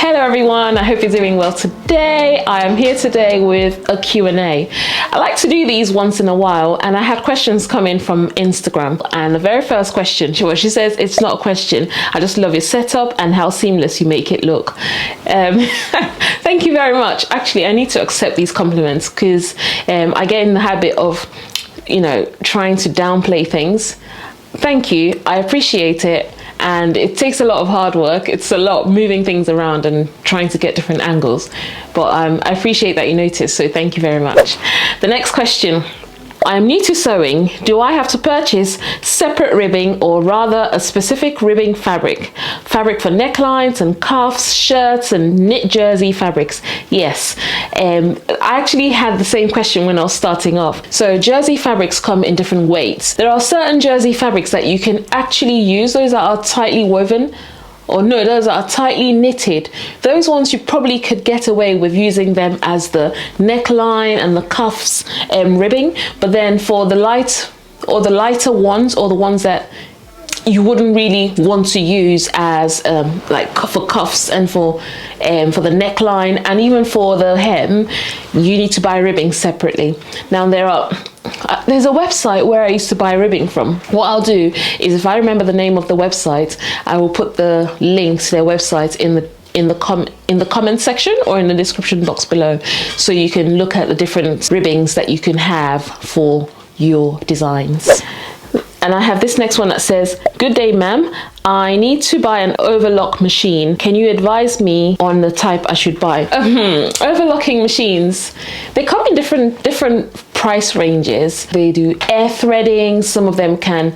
Hello everyone, I hope you're doing well today. I am here today with a Q&A. I like to do these once in a while, and I had questions come in from Instagram. And the very first question, she says, it's not a question, I just love your setup and how seamless you make it look. Thank you very much. Actually, I need to accept these compliments because I get in the habit of, trying to downplay things. Thank you, I appreciate it. And it takes a lot of hard work. It's a lot moving things around and trying to get different angles. But I appreciate that you noticed, so thank you very much. The next question. I am new to sewing. Do I have to purchase separate ribbing or rather a specific ribbing fabric? Fabric for necklines and cuffs, shirts and knit jersey fabrics? Yes. I actually had the same question when I was starting off. So jersey fabrics come in different weights. There are certain jersey fabrics that you can actually use. Those that are tightly woven. Or no, those are tightly knitted. Those ones you probably could get away with using them as the neckline and the cuffs ribbing. But then for the lighter ones, or the ones that you wouldn't really want to use as like for cuffs and for the neckline and even for the hem, you need to buy ribbing separately. Now there's a website where I used to buy ribbing from. What I'll do is, if I remember the name of the website, I will put the link to their website in the comment section or in the description box below, so you can look at the different ribbings that you can have for your designs. And I have this next one that says, good day ma'am, I need to buy an overlock machine. Can you advise me on the type I should buy? Overlocking machines, they come in different price ranges. They do air threading, some of them can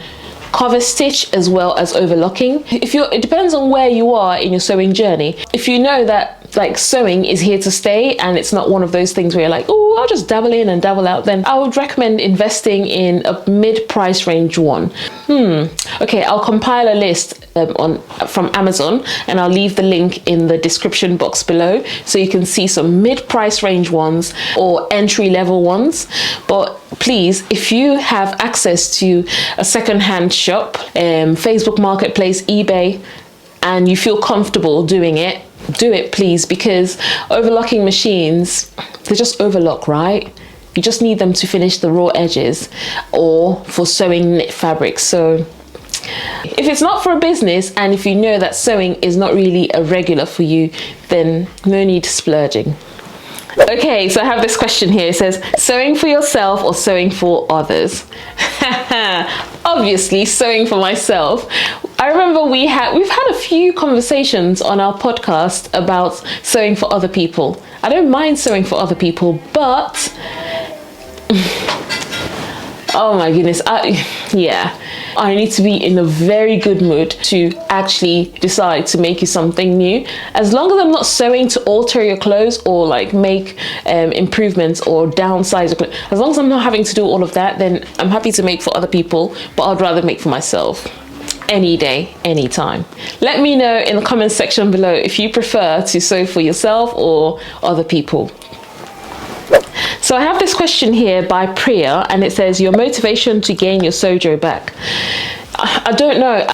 cover stitch as well as overlocking. It depends on where you are in your sewing journey. If you know that like sewing is here to stay and it's not one of those things where you're like, oh, I'll just dabble in and dabble out, then I would recommend investing in a mid-price range one. Okay, I'll compile a list from Amazon, and I'll leave the link in the description box below so you can see some mid-price range ones or entry-level ones. But please, if you have access to a second-hand shop, Facebook Marketplace, eBay, and you feel comfortable doing it, do it please, because overlocking machines, they just overlock, right? You just need them to finish the raw edges or for sewing knit fabrics. So if it's not for a business and if you know that sewing is not really a regular for you, then no need splurging. Okay, so I have this question here. It says, sewing for yourself or sewing for others? Obviously sewing for myself. I remember we've had a few conversations on our podcast about sewing for other people. I don't mind sewing for other people, but oh my goodness, I need to be in a very good mood to actually decide to make you something new. As long as I'm not sewing to alter your clothes or like make improvements or downsize your clothes, as long as I'm not having to do all of that, then I'm happy to make for other people, but I'd rather make for myself. Any day, anytime. Let me know in the comments section below if you prefer to sew for yourself or other people. So I have this question here by Priya, and it says, your motivation to gain your sojo back. I don't know.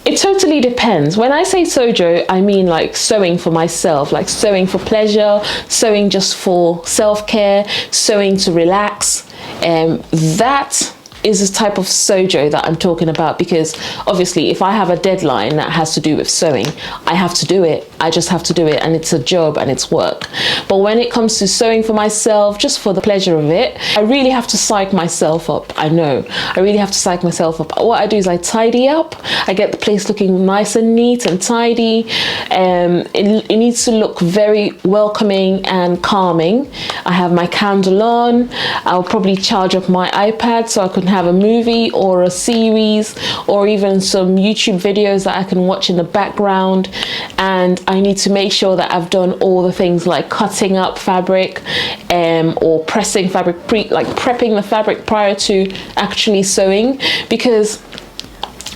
It totally depends. When I say sojo, I mean like sewing for myself, like sewing for pleasure, sewing just for self-care, sewing to relax. That is a type of sojo that I'm talking about, because obviously if I have a deadline that has to do with sewing, I have to do it. I just have to do it, and it's a job and it's work. But when it comes to sewing for myself, just for the pleasure of it, I really have to psych myself up. I know, I really have to psych myself up. What I do is I tidy up. I get the place looking nice and neat and tidy. It needs to look very welcoming and calming. I have my candle on. I'll probably charge up my iPad so I can have a movie or a series or even some YouTube videos that I can watch in the background. And I need to make sure that I've done all the things like cutting up fabric or pressing fabric, like prepping the fabric prior to actually sewing, because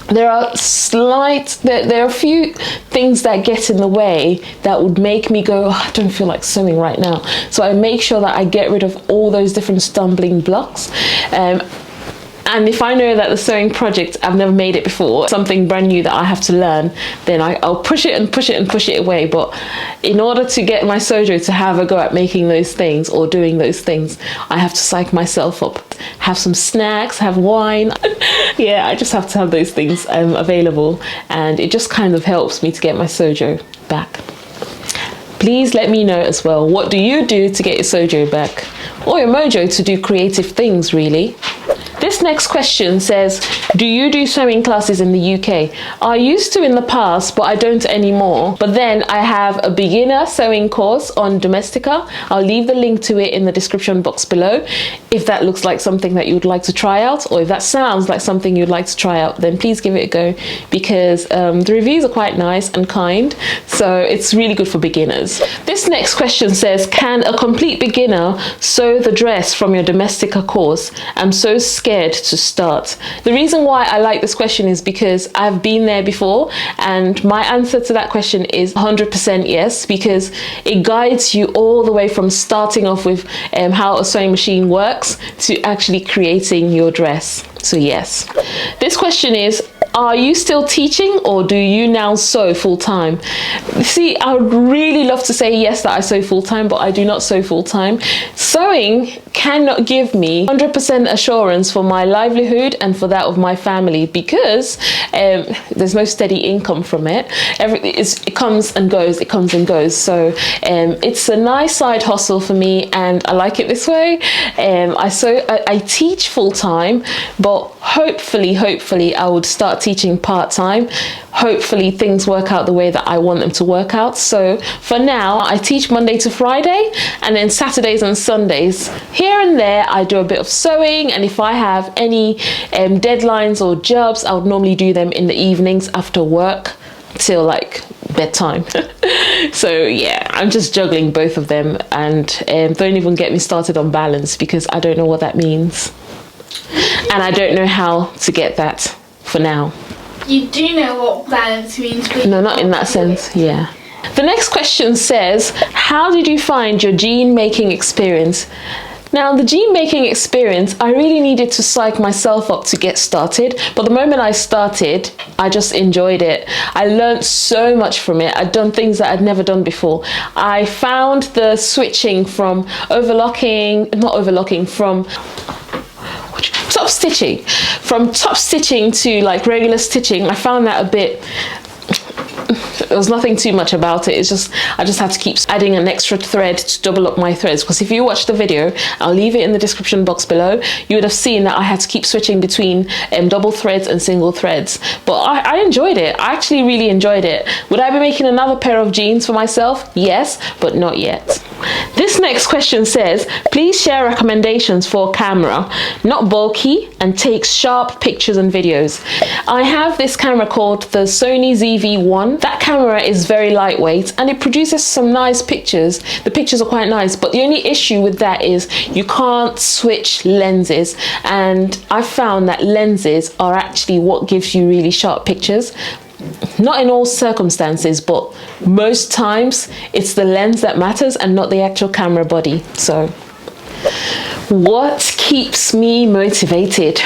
there are a few things that get in the way that would make me go, oh, I don't feel like sewing right now. So I make sure that I get rid of all those different stumbling blocks. And if I know that the sewing project, I've never made it before, something brand new that I have to learn, then I'll push it and push it and push it away. But in order to get my sojo to have a go at making those things or doing those things, I have to psych myself up, have some snacks, have wine. Yeah, I just have to have those things available, and it just kind of helps me to get my sojo back. Please let me know as well, what do you do to get your sojo back, or your mojo to do creative things, really? This next question says, do you do sewing classes in the UK? I used to in the past, but I don't anymore. But then I have a beginner sewing course on Domestika. I'll leave the link to it in the description box below. If that looks like something that you would like to try out, or if that sounds like something you'd like to try out, then please give it a go, because the reviews are quite nice and kind. So it's really good for beginners. This next question says, can a complete beginner sew the dress from your Domestika course? I'm so scared to start. The reason why I like this question is because I've been there before, and my answer to that question is 100% yes, because it guides you all the way from starting off with how a sewing machine works to actually creating your dress. So yes. This question is, are you still teaching, or do you now sew full-time? See, I would really love to say yes that I sew full-time, but I do not sew full-time. Sewing cannot give me 100% assurance for my livelihood and for that of my family, because there's no steady income from it. It comes and goes, it comes and goes. So it's a nice side hustle for me, and I like it this way. I teach full-time, but hopefully I would start teaching part-time. Hopefully things work out the way that I want them to work out. So for now, I teach Monday to Friday, and then Saturdays and Sundays here and there I do a bit of sewing, and if I have any deadlines or jobs, I would normally do them in the evenings after work till like bedtime. So yeah, I'm just juggling both of them, and don't even get me started on balance, because I don't know what that means. And I don't know how to get that for now. You do know what balance means, but no, not in that sense. Yeah. The next question says, how did you find your jean making experience? Now, the jean making experience, I really needed to psych myself up to get started, but the moment I started, I just enjoyed it. I learned so much from it. I'd done things that I'd never done before. I found the switching from top stitching to like regular stitching. I found that a bit, there was nothing too much about it. It's just, I just had to keep adding an extra thread to double up my threads, because if you watch the video, I'll leave it in the description box below, you would have seen that I had to keep switching between double threads and single threads. But I enjoyed it. I actually really enjoyed it. Would I be making another pair of jeans for myself? Yes, but not yet. This next question says, please share recommendations for a camera, not bulky and takes sharp pictures and videos. I have this camera called the Sony ZV-1. That camera is very lightweight and it produces some nice pictures. The pictures are quite nice, but the only issue with that is you can't switch lenses, and I found that lenses are actually what gives you really sharp pictures. Not in all circumstances, but most times it's the lens that matters and not the actual camera body. So what keeps me motivated?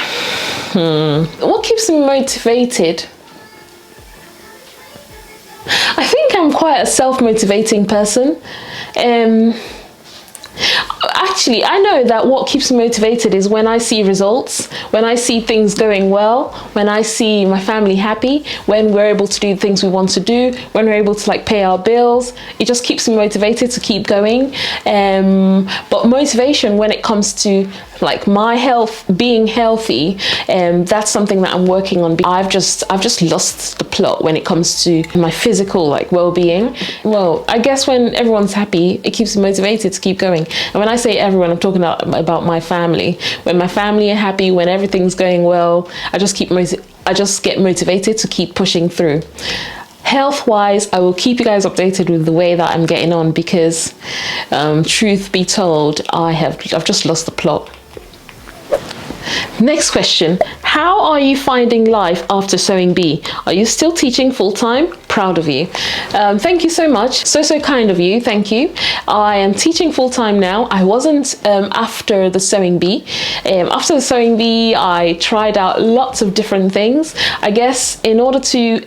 What keeps me motivated? I think I'm quite a self-motivating person. Actually, I know that what keeps me motivated is when I see results, when I see things going well, when I see my family happy, when we're able to do the things we want to do, when we're able to like pay our bills. It just keeps me motivated to keep going. But motivation when it comes to like my health, being healthy, that's something that I'm working on. I've just lost the plot when it comes to my physical like well-being. Well, I guess when everyone's happy, it keeps me motivated to keep going. And when I say everyone, I'm talking about my family. When my family are happy, when everything's going well, I just get motivated to keep pushing through. Health-wise, I will keep you guys updated with the way that I'm getting on, because truth be told, I've just lost the plot. Next question, how are you finding life after sewing bee? Are you still teaching full-time? proud of you. Thank you so much. So kind of you. Thank you. I am teaching full-time now. I wasn't after the sewing bee. After the sewing bee, I tried out lots of different things. I guess in order to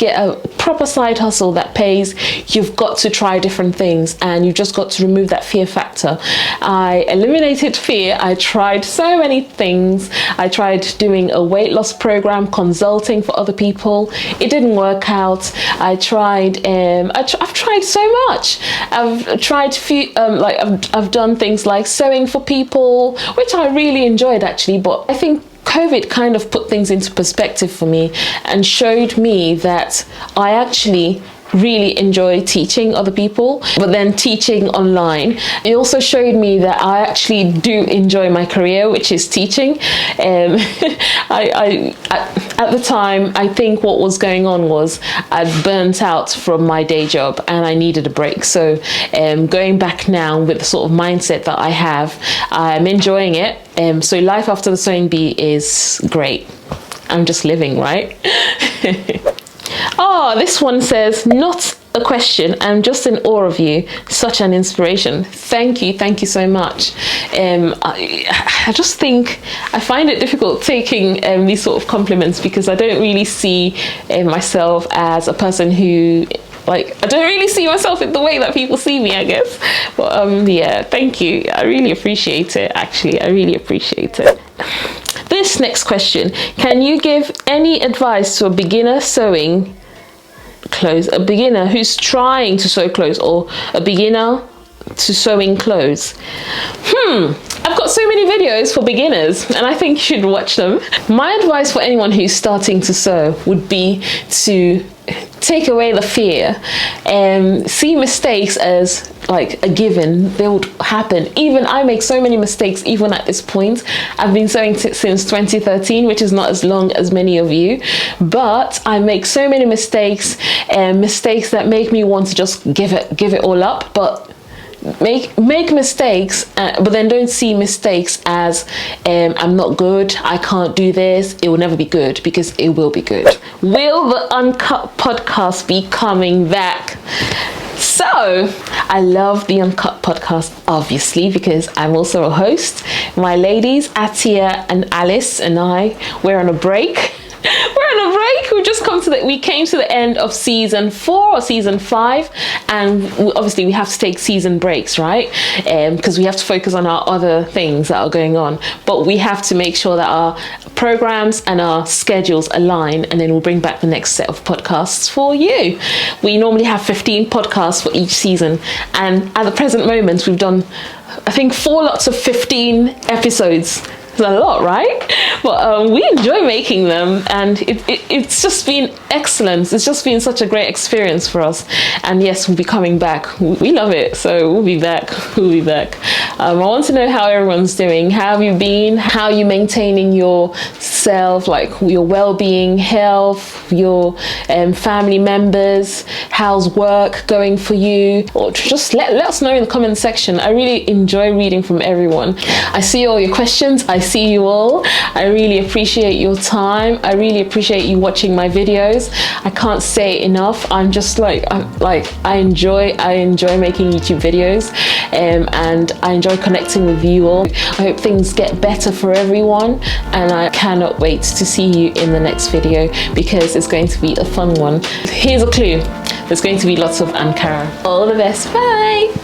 get a proper side hustle that pays, you've got to try different things, and you've just got to remove that fear factor. I eliminated fear. I tried so many things. I tried doing a weight loss program, consulting for other people. It didn't work out. I've tried so much. I've tried I've done things like sewing for people, which I really enjoyed actually, but I think COVID kind of put things into perspective for me and showed me that I actually really enjoy teaching other people, but then teaching online. It also showed me that I actually do enjoy my career, which is teaching. At the time, I think what was going on was I'd burnt out from my day job and I needed a break. So going back now with the sort of mindset that I have, I'm enjoying it. So life after the sewing bee is great. I'm just living, right? Oh, this one says, not a question, I'm just in awe of you. Such an inspiration. Thank you so much. I just think I find it difficult taking these sort of compliments, because I don't really see myself as a person who, I don't really see myself in the way that people see me, I guess. But yeah, thank you. I really appreciate it, actually. I really appreciate it. This next question, can you give any advice to a beginner sewing clothes, a beginner who's trying to sew clothes, or a beginner to sewing clothes? I've got so many videos for beginners and I think you should watch them. My advice for anyone who's starting to sew would be to take away the fear and see mistakes as like a given. They would happen. Even I make so many mistakes even at this point. I've been sewing since 2013, which is not as long as many of you, but I make so many mistakes, and mistakes that make me want to just give it all up. But make mistakes, but then don't see mistakes as I'm not good, I can't do this, it will never be good, because it will be good. Will the Uncut podcast be coming back? So I love the Uncut podcast, obviously, because I'm also a host. My ladies, Atia and Alice, and we're on a break. We're on a break. We came to the end of season 4 or season 5, and obviously we have to take season breaks, right? Because we have to focus on our other things that are going on. But we have to make sure that our programs and our schedules align, and then we'll bring back the next set of podcasts for you. We normally have 15 podcasts for each season, and at the present moment we've done, I think, 4 lots of 15 episodes. It's a lot, right? But we enjoy making them, and it's just been excellent. It's just been such a great experience for us. And yes, we'll be coming back. We love it, so we'll be back. I want to know how everyone's doing. How have you been? How are you maintaining yourself, like your well-being, health, your family members? How's work going for you? Or just let us know in the comment section. I really enjoy reading from everyone. I see all your questions. I see you all. I really appreciate your time. I really appreciate you watching my videos. I can't say enough. I'm just I enjoy making YouTube videos, and I enjoy connecting with you all. I hope things get better for everyone, and I cannot wait to see you in the next video, because it's going to be a fun one. Here's a clue. There's going to be lots of Ankara. All the best. Bye.